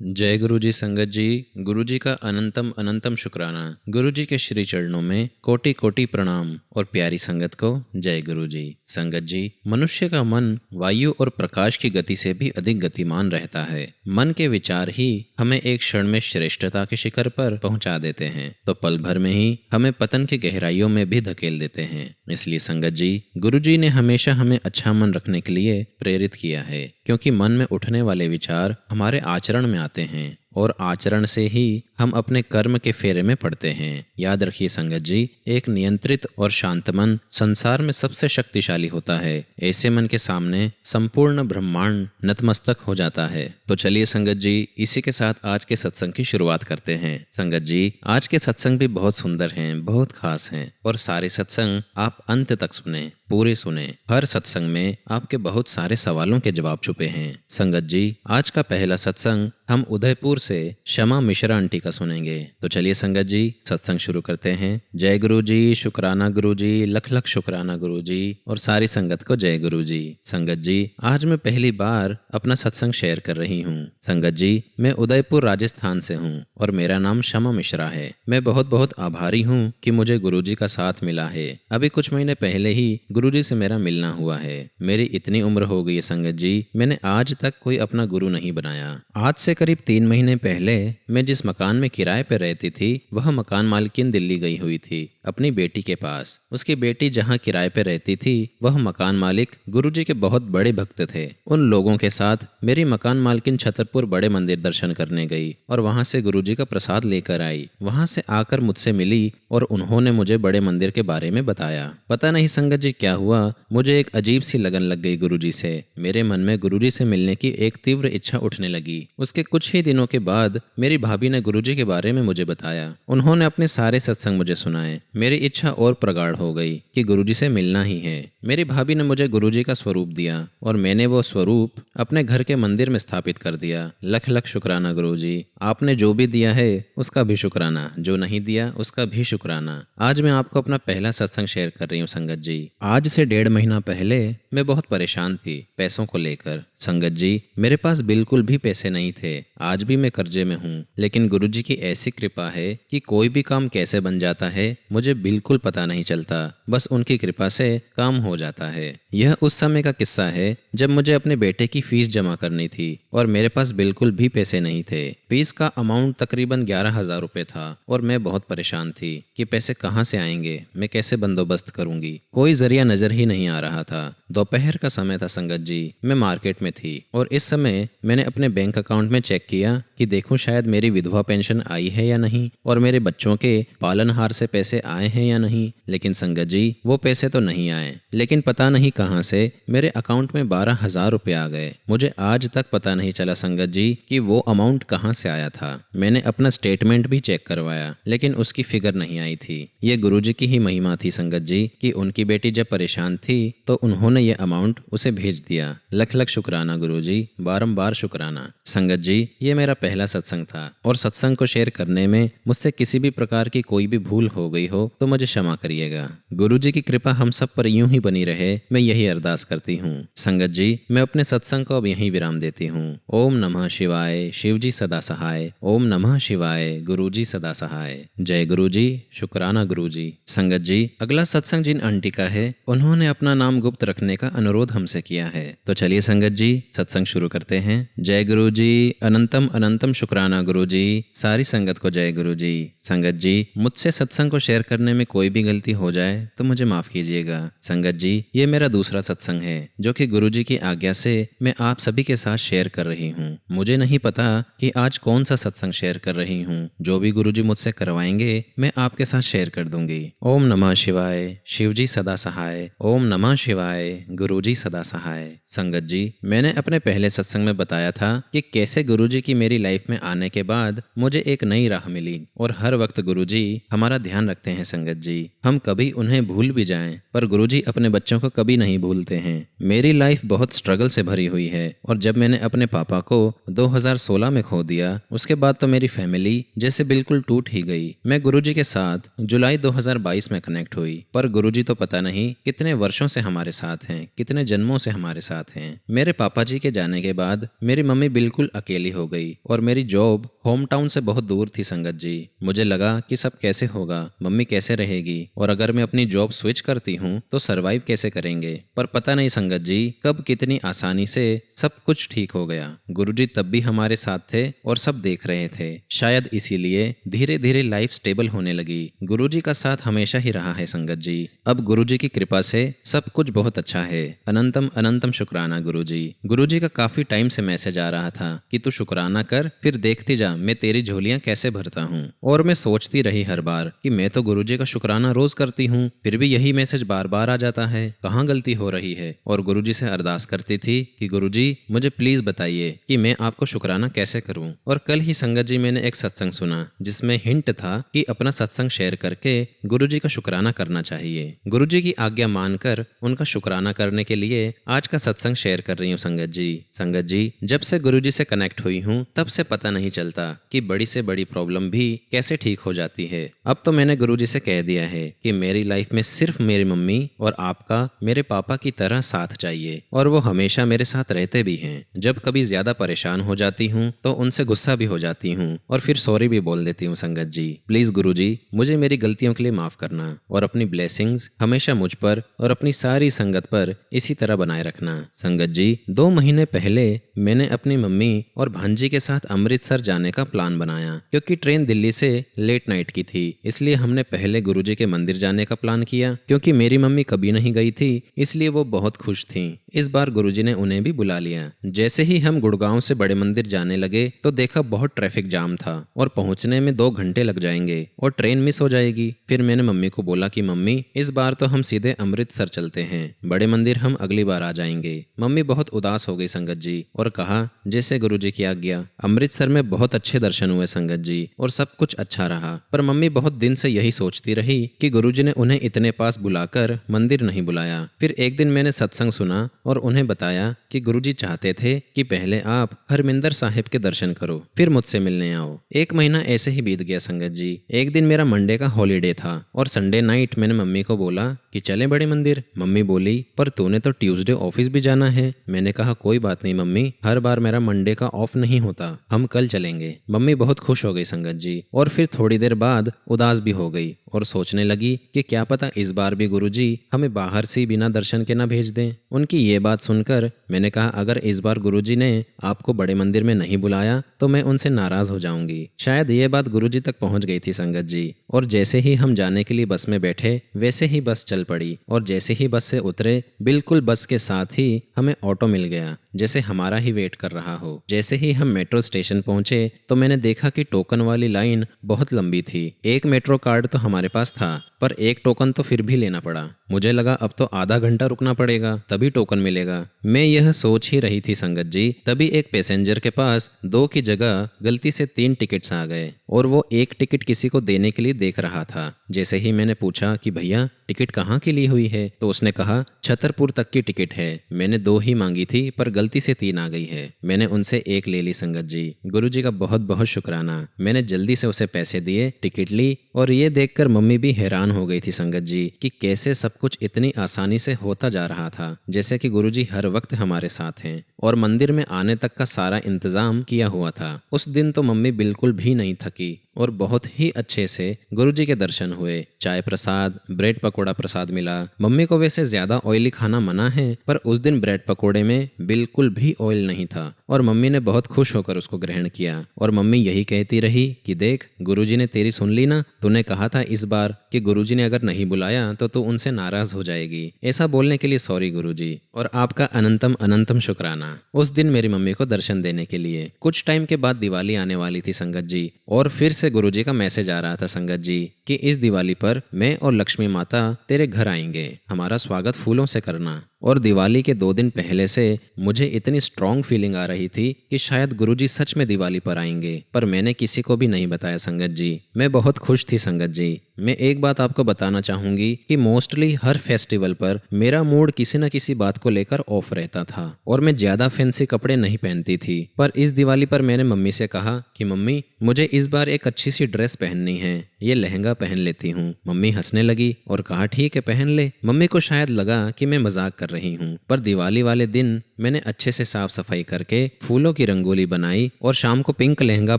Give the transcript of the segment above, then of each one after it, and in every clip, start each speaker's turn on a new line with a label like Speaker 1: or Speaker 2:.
Speaker 1: जय गुरु जी। संगत जी, गुरु जी का अनंतम अनंतम शुक्राना। गुरु जी के श्री चरणों में कोटि कोटि प्रणाम और प्यारी संगत को जय गुरु जी। संगत जी, मनुष्य का मन वायु और प्रकाश की गति से भी अधिक गतिमान रहता है। मन के विचार ही हमें एक क्षण में श्रेष्ठता के शिखर पर पहुंचा देते हैं तो पल भर में ही हमें पतन की गहराइयों में भी धकेल देते हैं। इसलिए संगत जी, गुरु जी ने हमेशा हमें अच्छा मन रखने के लिए प्रेरित किया है, क्योंकि मन में उठने वाले विचार हमारे आचरण में आते हैं और आचरण से ही हम अपने कर्म के फेरे में पड़ते हैं। याद रखिए संगत जी, एक नियंत्रित और शांत मन संसार में सबसे शक्तिशाली होता है। ऐसे मन के सामने संपूर्ण ब्रह्मांड नतमस्तक हो जाता है। तो चलिए संगत जी, इसी के साथ आज के सत्संग की शुरुआत करते हैं। संगत जी, आज के सत्संग भी बहुत सुंदर हैं, बहुत खास हैं और सारे सत्संग आप अंत तक सुने, पूरे सुने। हर सत्संग में आपके बहुत सारे सवालों के जवाब छुपे हैं। संगत जी, आज का पहला सत्संग हम उदयपुर से शमा मिश्रा आंटी का सुनेंगे। तो चलिए संगत जी, सत्संग शुरू करते हैं। जय गुरु जी, शुक्राना गुरु जी, लख लख शुक्राना गुरु जी और सारी संगत को जय गुरु जी। संगत जी, आज मैं पहली बार अपना सत्संग शेयर कर रही हूँ। संगत जी, मैं उदयपुर राजस्थान से हूँ और मेरा नाम शमा मिश्रा है। मैं बहुत बहुत आभारी हूँ कि मुझे गुरु जी का साथ मिला है। अभी कुछ महीने पहले ही गुरुजी से मेरा मिलना हुआ है। मेरी इतनी उम्र हो गई है संगत जी, मैंने आज तक कोई अपना गुरु नहीं बनाया। आज से करीब 3 महीने पहले मैं जिस मकान में किराए पर रहती थी, वह मकान मालकिन दिल्ली गई हुई थी अपनी बेटी के पास। उसकी बेटी जहाँ किराए पर रहती थी, वह मकान मालिक गुरुजी के बहुत बड़े भक्त थे। उन लोगों के साथ मेरी मकान मालकिन छतरपुर बड़े मंदिर दर्शन करने गई और वहां से गुरुजी का प्रसाद लेकर आई। वहां से आकर मुझसे मिली और उन्होंने मुझे बड़े मंदिर के बारे में बताया। पता नहीं संगत जी क्या हुआ, मुझे एक अजीब सी लगन लग गई गुरुजी से। मेरे मन में गुरुजी से मिलने की एक तीव्र इच्छा उठने लगी। उसके कुछ ही दिनों के बाद मेरी भाभी ने गुरुजी के बारे में मुझे बताया। उन्होंने अपने सारे सत्संग मुझे सुनाए। मेरी इच्छा और प्रगाढ़ हो गई कि गुरुजी से मिलना ही है। मेरी भाभी ने मुझे गुरुजी का स्वरूप दिया और मैंने वो स्वरूप अपने घर के मंदिर में स्थापित कर दिया। लख लख शुक्राना गुरुजी, आपने जो भी दिया है उसका भी शुक्राना, जो नहीं दिया उसका भी शुक्राना। आज मैं आपको अपना पहला सत्संग शेयर कर रही हूँ संगत जी। आज से 1.5 महीना पहले मैं बहुत परेशान थी पैसों को लेकर। संगत जी, मेरे पास बिल्कुल भी पैसे नहीं थे। आज भी मैं कर्जे में हूँ, लेकिन गुरुजी की ऐसी कृपा है कि कोई भी काम कैसे बन जाता है मुझे बिल्कुल पता नहीं चलता। बस उनकी कृपा से काम हो जाता है। यह उस समय का किस्सा है जब मुझे अपने बेटे की फीस जमा करनी थी और मेरे पास बिल्कुल भी पैसे नहीं थे। फीस का अमाउंट तकरीबन 11,000 रुपये था और मैं बहुत परेशान थी कि पैसे कहाँ से आएंगे, मैं कैसे बंदोबस्त करूंगी। कोई जरिया नजर ही नहीं आ रहा था। दोपहर का समय था संगत जी, मैं मार्केट में थी और इस समय मैंने अपने बैंक अकाउंट में चेक किया कि देखूं शायद मेरी विधवा पेंशन आई है या नहीं और मेरे बच्चों के पालनहार से पैसे आए हैं या नहीं। लेकिन संगत जी, वो पैसे तो नहीं आए। लेकिन पता नहीं कहां से मेरे अकाउंट में 12,000 रुपये आ गए। मुझे आज तक पता नहीं चला संगत जी कि वो अमाउंट कहां से आया था। मैंने अपना स्टेटमेंट भी चेक करवाया, लेकिन उसकी फिगर नहीं आई थी। ये गुरुजी की ही महिमा थी संगत जी कि उनकी बेटी जब परेशान थी तो उन्होंने ये अमाउंट उसे भेज दिया। लख लख शुक्राना गुरुजी, बारंबार शुक्राना। संगत जी, ये मेरा पहला सत्संग था और सत्संग को शेयर करने में मुझसे किसी भी प्रकार की कोई भी भूल हो गई हो तो मुझे क्षमा करिएगा। गुरुजी की कृपा हम सब पर यूं ही बनी रहे, मैं यही अरदास करती हूँ। संगत जी, मैं अपने सत्संग को अब यहीं विराम देती हूँ। ओम नमः शिवाय, शिवजी सदा सहाय। ओम नमः शिवाय, गुरुजी सदा सहाय। जय गुरुजी, शुक्राना गुरुजी। संगत जी, अगला सत्संग जिन आंटी का है, उन्होंने अपना नाम गुप्त रखने का अनुरोध हमसे किया है। तो चलिए संगत जी, सत्संग शुरू करते हैं। जय गुरु जी, अनंतम अनंतम शुक्राना गुरु जी, सारी संगत को जय गुरु जी। संगत जी, मुझसे सत्संग को शेयर करने में कोई भी गलती हो जाए तो मुझे माफ कीजिएगा। संगत जी, ये मेरा दूसरा सत्संग है जो कि गुरुजी की आज्ञा से मैं आप सभी के साथ शेयर कर रही हूँ। मुझे नहीं पता कि आज कौन सा सत्संग शेयर कर रही हूँ। जो भी गुरुजी मुझसे करवाएंगे मैं आपके साथ शेयर कर दूंगी। ओम नमः शिवाय, शिवजी सदा सहाय। ओम नमः शिवाय, गुरुजी सदा सहाय। संगत जी, मैंने अपने पहले सत्संग में बताया था कि कैसे गुरुजी की मेरी लाइफ में आने के बाद मुझे एक नई राह मिली और हर वक्त गुरुजी हमारा ध्यान रखते हैं। संगत जी, हम कभी उन्हें भूल भी जाएं पर गुरुजी अपने बच्चों को कभी नहीं भूलते हैं। मेरी लाइफ बहुत स्ट्रगल से भरी हुई है और जब मैंने अपने पापा को 2016 में खो दिया, उसके बाद तो मेरी फैमिली जैसे बिल्कुल टूट ही गई। मैं गुरुजी के साथ जुलाई 2022 में कनेक्ट हुई, पर गुरुजी तो पता नहीं कितने वर्षों से हमारे साथ हैं। हैं, कितने जन्मों से हमारे साथ हैं। मेरे पापा जी के जाने के बाद मेरी मम्मी बिल्कुल अकेली हो गई और मेरी जॉब होम टाउन से बहुत दूर थी संगत जी। मुझे लगा कि सब कैसे होगा, मम्मी कैसे रहेगी, और अगर मैं अपनी जॉब स्विच करती हूँ तो सरवाइव कैसे करेंगे। पर पता नहीं संगत जी कब कितनी आसानी से सब कुछ ठीक हो गया। गुरुजी तब भी हमारे साथ थे और सब देख रहे थे। शायद इसीलिए धीरे धीरे लाइफ स्टेबल होने लगी। गुरुजी का साथ हमेशा ही रहा है संगत जी। अब गुरुजी की कृपा से सब कुछ बहुत अच्छा है। अनंतम अनंतम शुक्राना गुरुजी। गुरुजी का काफी टाइम से मैसेज आ रहा था कि तू शुक्राना कर, फिर देखती जा मैं तेरी झोलियां कैसे भरता हूँ। और मैं सोचती रही हर बार कि मैं तो गुरुजी का शुक्राना रोज करती हूँ, फिर भी यही मैसेज बार बार आ जाता है, कहाँ गलती हो रही है। और गुरुजी से अरदास करती थी कि गुरुजी मुझे प्लीज बताइए कि मैं आपको शुक्राना कैसे करूँ। और कल ही संगत जी मैंने एक सत्संग सुना जिसमें हिंट था कि अपना सत्संग शेयर करके गुरुजी का शुक्राना करना चाहिए। गुरुजी की आज्ञा मानकर उनका शुक्राना करने के लिए आज का सत्संग शेयर कर रही हूँ संगत जी। संगत जी जब से गुरुजी से कनेक्ट हुई हूँ तब से पता नहीं चलता कि बड़ी से बड़ी प्रॉब्लम भी कैसे ठीक हो जाती है। अब तो मैंने गुरुजी से कह दिया है कि मेरी लाइफ में सिर्फ मेरी मम्मी और आपका मेरे पापा की तरह साथ चाहिए, और वो हमेशा मेरे साथ रहते भी हैं। जब कभी ज्यादा परेशान हो जाती हूँ तो उनसे गुस्सा भी हो जाती हूँ और फिर सॉरी भी बोल देती हूँ संगत जी। प्लीज गुरुजी मुझे मेरी गलतियों के लिए माफ करना और अपनी ब्लेसिंग्स हमेशा मुझ पर और अपनी सारी संगत पर इसी तरह बनाए रखना। संगत जी 2 महीने पहले मैंने अपनी मम्मी और भांजी के साथ अमृतसर जाने का प्लान बनाया। क्योंकि ट्रेन दिल्ली से लेट नाइट की थी, इसलिए हमने पहले गुरुजी के मंदिर जाने का प्लान किया। क्योंकि मेरी मम्मी कभी नहीं गई थी इसलिए वो बहुत खुश थी। इस बार गुरुजी ने उन्हें भी बुला लिया। जैसे ही हम गुड़गांव से बड़े मंदिर जाने लगे तो देखा बहुत ट्रैफिक जाम था और पहुंचने में 2 घंटे लग जाएंगे और ट्रेन मिस हो जाएगी। फिर मैंने मम्मी को बोला कि मम्मी इस बार तो हम सीधे अमृतसर चलते हैं, बड़े मंदिर हम अगली बार आ जाएंगे। मम्मी बहुत उदास हो गई संगत जी और कहा जैसे गुरुजी की आज्ञा। अमृतसर में बहुत अच्छे दर्शन हुए संगत जी और सब कुछ अच्छा रहा। पर मम्मी बहुत दिन से यही सोचती रही कि गुरुजी ने उन्हें इतने पास बुलाकर मंदिर नहीं बुलाया। फिर एक दिन मैंने सत्संग सुना और उन्हें बताया कि गुरुजी चाहते थे कि पहले आप हरमिंदर साहिब के दर्शन करो, फिर मुझसे मिलने आओ। 1 महीना ऐसे ही बीत गया संगत जी। एक दिन मेरा मंडे का हॉलीडे था और संडे नाइट मैंने मम्मी को बोला कि चलें बड़े मंदिर। मम्मी बोली पर तूने तो ट्यूसडे ऑफिस भी जाना है। मैंने कहा कोई बात नहीं मम्मी, हर बार मेरा मंडे का ऑफ नहीं होता, हम कल चलेंगे। मम्मी बहुत खुश हो गई संगत जी और फिर थोड़ी देर बाद उदास भी हो गई और सोचने लगी कि क्या पता इस बार भी गुरुजी हमें बाहर से बिना दर्शन के ना भेज दें। उनकी ये बात सुनकर मैंने कहा अगर इस बार गुरुजी ने आपको बड़े मंदिर में नहीं बुलाया तो मैं उनसे नाराज हो जाऊंगी। शायद ये बात गुरुजी तक पहुंच गई थी संगत जी। और जैसे ही हम जाने के लिए बस में बैठे वैसे ही बस चल पड़ी और जैसे ही बस से उतरे बिल्कुल बस के साथ ही हमें ऑटो मिल गया जैसे हमारा ही वेट कर रहा हो। जैसे ही हम मेट्रो स्टेशन पहुंचे तो मैंने देखा कि टोकन वाली लाइन बहुत लंबी थी। एक मेट्रो कार्ड तो हमारे पास था पर एक टोकन तो फिर भी लेना पड़ा। मुझे लगा अब तो आधा घंटा रुकना पड़ेगा तभी टोकन मिलेगा। मैं यह सोच ही रही थी संगत जी, तभी एक पैसेंजर के पास 2 की जगह गलती से 3 टिकट्स आ गए और वो एक टिकट किसी को देने के लिए देख रहा था। जैसे ही मैंने पूछा कि भैया टिकट कहाँ की ली हुई है तो उसने कहा छतरपुर तक की टिकट है। मैंने 2 ही मांगी थी पर गलती से 3 आ गई है। मैंने उनसे 1 ले ली संगत जी। गुरुजी का बहुत बहुत शुक्राना। मैंने जल्दी से उसे पैसे दिए, टिकट ली और ये देखकर मम्मी भी हैरान हो गई थी संगत जी कि कैसे सब कुछ इतनी आसानी से होता जा रहा था, जैसे कि गुरुजी हर वक्त हमारे साथ हैं और मंदिर में आने तक का सारा इंतजाम किया हुआ था। उस दिन तो मम्मी बिल्कुल भी नहीं थकी और बहुत ही अच्छे से गुरुजी के दर्शन हुए। चाय प्रसाद, ब्रेड पकोड़ा प्रसाद मिला। मम्मी को वैसे ज्यादा ऑयली खाना मना है पर उस दिन ब्रेड पकोड़े में बिल्कुल भी ऑयल नहीं था और मम्मी ने बहुत खुश होकर उसको ग्रहण किया। और मम्मी यही कहती रही कि देख गुरुजी ने तेरी सुन ली ना, तूने कहा था इस बार कि गुरुजी ने अगर नहीं बुलाया तो तू उनसे नाराज हो जाएगी। ऐसा बोलने के लिए सॉरी गुरुजी और आपका अनंतम अनंतम शुक्राना उस दिन मेरी मम्मी को दर्शन देने के लिए। कुछ टाइम के बाद दिवाली आने वाली थी संगत जी और फिर से गुरुजी का मैसेज आ रहा था संगत जी कि इस दिवाली पर मैं और लक्ष्मी माता तेरे घर आएंगे, हमारा स्वागत फूलों से करना। और दिवाली के 2 दिन पहले से मुझे इतनी स्ट्रॉन्ग फीलिंग आ रही थी कि शायद गुरुजी सच में दिवाली पर आएंगे, पर मैंने किसी को भी नहीं बताया संगत जी। मैं बहुत खुश थी संगत जी। मैं एक बात आपको बताना चाहूंगी कि मोस्टली हर फेस्टिवल पर मेरा मूड किसी न किसी बात को लेकर ऑफ रहता था और मैं ज्यादा फैंसी कपड़े नहीं पहनती थी। पर इस दिवाली पर मैंने मम्मी से कहा कि मम्मी मुझे इस बार एक अच्छी सी ड्रेस पहननी है, ये लहंगा पहन लेती हूँ। मम्मी हंसने लगी और कहा ठीक है पहन ले। मम्मी को शायद लगा कि मैं मजाक कर रही हूँ, पर दिवाली वाले दिन मैंने अच्छे से साफ सफाई करके फूलों की रंगोली बनाई और शाम को पिंक लहंगा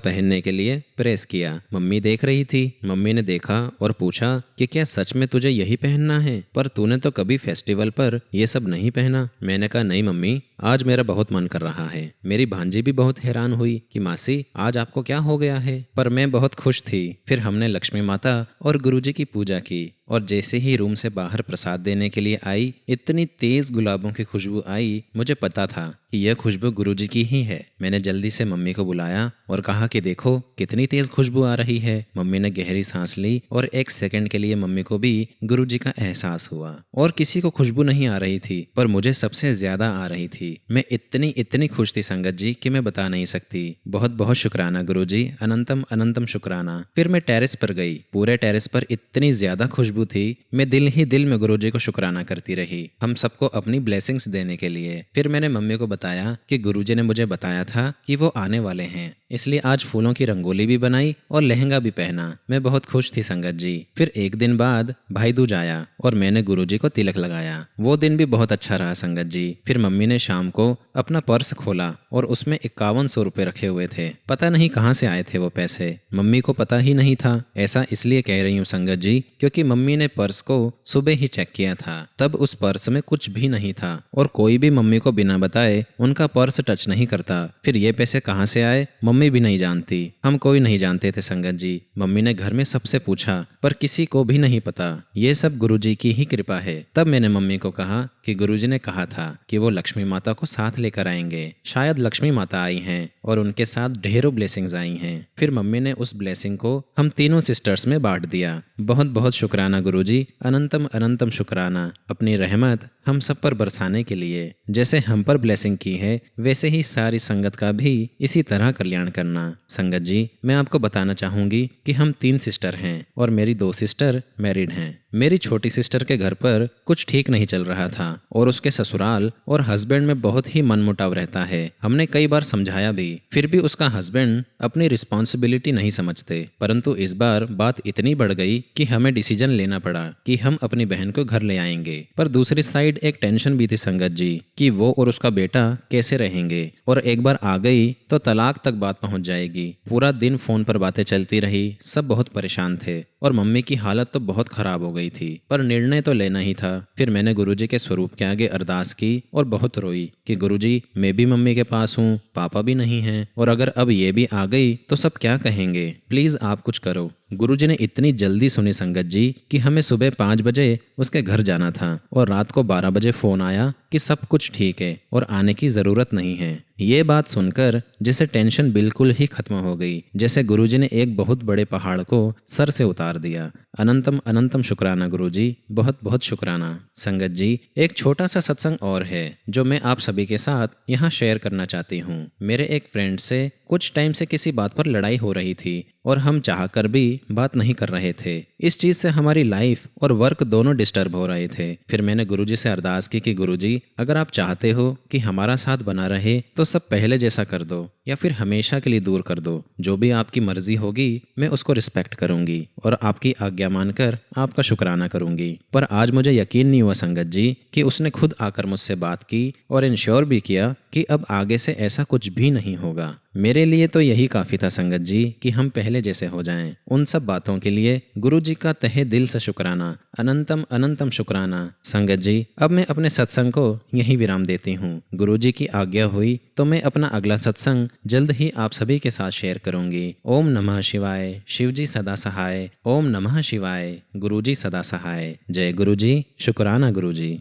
Speaker 1: पहनने के लिए प्रेस किया। मम्मी देख रही थी। मम्मी ने देखा और पूछा कि क्या सच में तुझे यही पहनना है? पर तूने तो कभी फेस्टिवल पर ये सब नहीं पहना। मैंने कहा नहीं मम्मी, आज मेरा बहुत मन कर रहा है। मेरी भांजी भी बहुत हैरान हुई कि मासी आज आपको क्या हो गया है, पर मैं बहुत खुश थी। फिर हमने लक्ष्मी माता और गुरुजी की पूजा की और जैसे ही रूम से बाहर प्रसाद देने के लिए आई, इतनी तेज गुलाबों की खुशबू आई, मुझे पता था कि यह खुशबू गुरुजी की ही है। मैंने जल्दी से मम्मी को बुलाया और कहा कि देखो कितनी तेज खुशबू आ रही है। मम्मी ने गहरी सांस ली और एक सेकंड के लिए मम्मी को भी गुरुजी का एहसास हुआ। और किसी को खुशबू नहीं आ रही थी, पर मुझे सबसे ज्यादा आ रही थी। मैं इतनी खुश थी संगत जी कि मैं बता नहीं सकती। बहुत बहुत शुक्राना गुरुजी, अनंतम अनंतम शुक्राना। फिर मैं टेरेस पर गई। पूरे टेरेस पर इतनी ज्यादा खुशबू थी, मैं दिल ही दिल में गुरुजी को शुक्राना करती रही, हम सबको अपनी ब्लेसिंग्स देने के लिए। फिर मैंने मम्मी को बताया कि गुरुजी ने मुझे बताया था कि वो आने वाले हैं, इसलिए आज फूलों की रंगोली भी बनाई और लहंगा भी पहना। मैं बहुत खुश थी संगत जी। फिर एक दिन बाद भाई दूज आया और मैंने गुरुजी को तिलक लगाया। वो दिन भी बहुत अच्छा रहा संगत जी। फिर मम्मी ने शाम को अपना पर्स खोला और उसमें 5100 रुपए रखे हुए थे। पता नहीं कहाँ से आए थे वो पैसे, मम्मी को पता ही नहीं था। ऐसा इसलिए कह रही हूँ संगत जी क्योंकि मम्मी ने पर्स को सुबह ही चेक किया था, तब उस पर्स में कुछ भी नहीं था और कोई भी मम्मी को बिना बताए उनका पर्स टच नहीं करता। फिर ये पैसे कहाँ से आए मम्मी भी नहीं जानती, हम कोई नहीं जानते थे संगत जी। मम्मी ने घर में सबसे पूछा पर किसी को भी नहीं पता। ये सब गुरुजी की ही कृपा है। तब मैंने मम्मी को कहा कि गुरुजी ने कहा था कि वो लक्ष्मी माता को साथ लेकर आएंगे। शायद लक्ष्मी माता आई हैं और उनके साथ ढेरों ब्लेसिंग्स आई हैं। फिर मम्मी ने उस ब्लेसिंग को हम तीनों सिस्टर्स में बांट दिया। बहुत बहुत शुक्राना गुरुजी, अनंतम अनंतम शुक्राना अपनी रहमत हम सब पर बरसाने के लिए। जैसे हम पर ब्लेसिंग की है वैसे ही सारी संगत का भी इसी तरह कल्याण करना। संगत जी मैं आपको बताना चाहूंगी कि हम 3 सिस्टर हैं और मेरी 2 सिस्टर मैरिड हैं। मेरी छोटी सिस्टर के घर पर कुछ ठीक नहीं चल रहा था और उसके ससुराल और हस्बैंड में बहुत ही मनमुटाव रहता है। हमने कई बार समझाया भी, फिर भी उसका हस्बैंड अपनी रिस्पॉन्सिबिलिटी नहीं समझते। परंतु इस बार बात इतनी बढ़ गई कि हमें डिसीजन लेना पड़ा कि हम अपनी बहन को घर ले आएंगे। पर दूसरी साइड एक टेंशन भी थी संगत जी कि वो और उसका बेटा कैसे रहेंगे, और एक बार आ गई तो तलाक तक बात पहुंच जाएगी। पूरा दिन फोन पर बातें चलती रही, सब बहुत परेशान थे और मम्मी की हालत तो बहुत खराब हो गई थी। पर निर्णय तो लेना ही था। फिर मैंने गुरुजी के स्वरूप के आगे अरदास की और बहुत रोई कि गुरुजी मैं भी मम्मी के पास हूँ, पापा भी नहीं हैं, और अगर अब ये भी आ गई तो सब क्या कहेंगे, प्लीज आप कुछ करो। गुरुजी ने इतनी जल्दी सुनी संगत जी कि हमें सुबह 5 बजे उसके घर जाना था और रात को 12 बजे फोन आया कि सब कुछ ठीक है और आने की जरूरत नहीं है। ये बात सुनकर जैसे टेंशन बिल्कुल ही खत्म हो गई, जैसे गुरुजी ने एक बहुत बड़े पहाड़ को सर से उतार दिया। अनंतम अनंतम शुक्राना गुरुजी, बहुत बहुत शुक्राना। संगत जी एक छोटा सा सत्संग और है जो मैं आप सभी के साथ यहाँ शेयर करना चाहती हूँ। मेरे एक फ्रेंड से कुछ टाइम से किसी बात पर लड़ाई हो रही थी और हम चाहकर भी बात नहीं कर रहे थे। इस चीज से हमारी लाइफ और वर्क दोनों डिस्टर्ब हो रहे थे। फिर मैंने गुरुजी से अरदास की कि गुरुजी अगर आप चाहते हो कि हमारा साथ बना रहे तो सब पहले जैसा कर दो या फिर हमेशा के लिए दूर कर दो। जो भी आपकी मर्जी होगी मैं उसको रिस्पेक्ट करूंगी और आपकी आज्ञा मानकर आपका शुक्राना करूंगी। पर आज मुझे यकीन नहीं हुआ संगत जी कि उसने खुद आकर मुझसे बात की और इंश्योर भी किया कि अब आगे से ऐसा कुछ भी नहीं होगा। मेरे लिए तो यही काफी था संगत जी कि हम पहले जैसे हो जाएं। उन सब बातों के लिए गुरुजी का तहे दिल से शुक्राना, अनंतम अनंतम शुक्राना। संगत जी अब मैं अपने सत्संग को यही विराम देती हूँ। गुरुजी की आज्ञा हुई तो मैं अपना अगला सत्संग जल्द ही आप सभी के साथ शेयर करूंगी। ओम नमः शिवाय, शिवजी सदा सहाय। ओम नमः शिवाय, गुरुजी सदा सहाय। जय गुरुजी, शुक्राना गुरुजी।